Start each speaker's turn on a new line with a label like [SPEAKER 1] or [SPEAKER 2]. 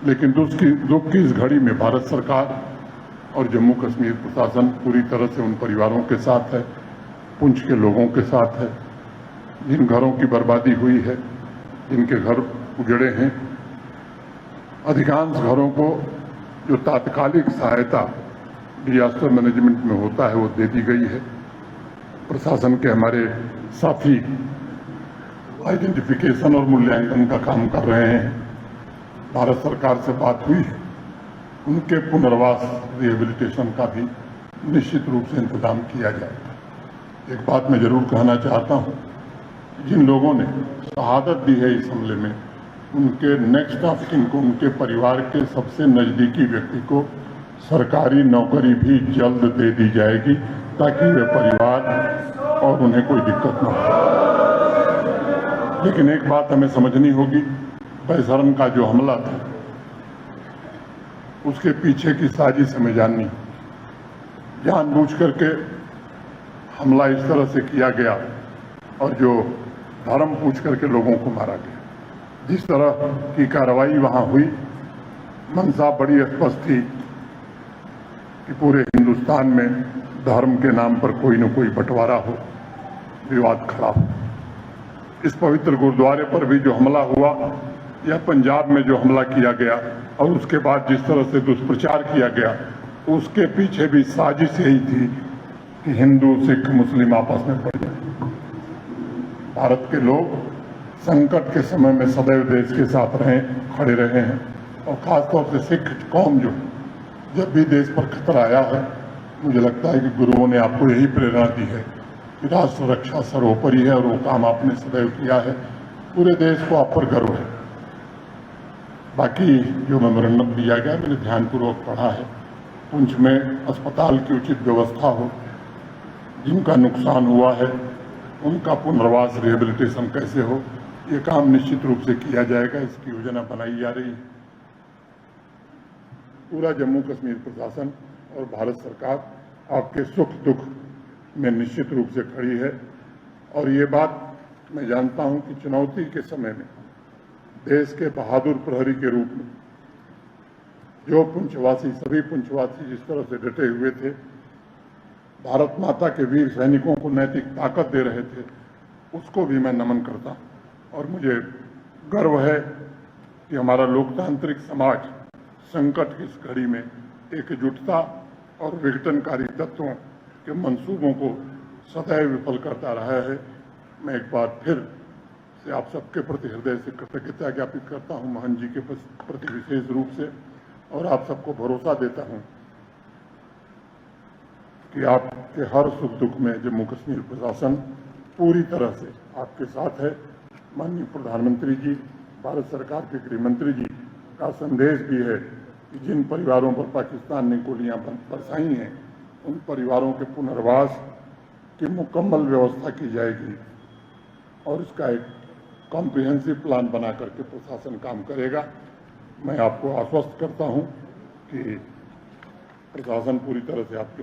[SPEAKER 1] लेकिन दुख की इस घड़ी में भारत सरकार और जम्मू कश्मीर प्रशासन पूरी तरह से उन परिवारों के साथ है, पुंछ के लोगों के साथ है, जिन घरों की बर्बादी हुई है, जिनके घर उजड़े हैं। अधिकांश घरों को जो तात्कालिक सहायता डिजास्टर मैनेजमेंट में होता है वो दे दी गई है। प्रशासन के हमारे साथी आइडेंटिफिकेशन और मूल्यांकन का काम कर रहे हैं। भारत सरकार से बात हुई है, उनके पुनर्वास रिहेबिलिटेशन का भी निश्चित रूप से इंतजाम किया जाएगा। एक बात मैं जरूर कहना चाहता हूं, जिन लोगों ने शहादत दी है इस हमले में, उनके नेक्स्ट ऑफ किन को, उनके परिवार के सबसे नजदीकी व्यक्ति को सरकारी नौकरी भी जल्द दे दी जाएगी, ताकि वे परिवार और उन्हें कोई दिक्कत न हो। लेकिन एक बात हमें समझनी होगी, बैसरन का जो हमला था उसके पीछे की साजिश हमें जाननी। जानबूझ करके हमला इस तरह से किया गया और जो धर्म पूछ करके लोगों को मारा गया, जिस तरह की कार्रवाई वहां हुई, मंशा बड़ी स्पष्ट थी कि पूरे हिंदुस्तान में धर्म के नाम पर कोई न कोई बंटवारा हो, विवाद खड़ा हो। इस पवित्र गुरुद्वारे पर भी जो हमला हुआ या पंजाब में जो हमला किया गया और उसके बाद जिस तरह से दुष्प्रचार किया गया, उसके पीछे भी साजिश यही थी कि हिंदू सिख मुस्लिम आपस में पड़ जाए। भारत के लोग संकट के समय में सदैव देश के साथ खड़े रहे हैं और खासतौर से सिख कौम जो जब भी देश पर खतरा आया है, मुझे लगता है कि गुरुओं ने आपको यही प्रेरणा दी है कि राष्ट्र रक्षा सर्वोपरि है और वो काम आपने सदैव किया है। पूरे देश को आप पर गर्व है। बाकी जो मेमोरेंडम दिया गया मैंने ध्यानपूर्वक पढ़ा है। पुंछ में अस्पताल की उचित व्यवस्था हो, जिनका नुकसान हुआ है उनका पुनर्वास रिहेबिलिटेशन कैसे हो, ये काम निश्चित रूप से किया जाएगा। इसकी योजना बनाई जा रही है। पूरा जम्मू कश्मीर प्रशासन और भारत सरकार आपके सुख दुख में निश्चित रूप से खड़ी है। और ये बात मैं जानता हूं कि चुनौती के समय में देश के बहादुर प्रहरी के रूप में जो पुंछवासी, सभी पुंछवासी जिस तरह से डटे हुए थे, भारत माता के वीर सैनिकों को नैतिक ताकत दे रहे थे, उसको भी मैं नमन करता हूं। और मुझे गर्व है कि हमारा लोकतांत्रिक समाज संकट की इस घड़ी में एकजुटता और विघटनकारी तत्वों के मंसूबों को सदैव विफल करता रहा है। मैं एक बार फिर से आप सबके प्रति हृदय से कृतज्ञता ज्ञापित करता हूं, मोहन जी के प्रति विशेष रूप से, और आप सबको भरोसा देता हूं कि आपके हर सुख दुख में जम्मू कश्मीर प्रशासन पूरी तरह से आपके साथ है। माननीय प्रधानमंत्री जी, भारत सरकार के गृह मंत्री जी का संदेश भी है कि जिन परिवारों पर पाकिस्तान ने गोलियां बरसाई हैं, उन परिवारों के पुनर्वास की मुकम्मल व्यवस्था की जाएगी और इसका एक कॉम्प्रिहेंसिव प्लान बना करके प्रशासन काम करेगा। मैं आपको आश्वस्त करता हूं कि प्रशासन पूरी तरह से आपके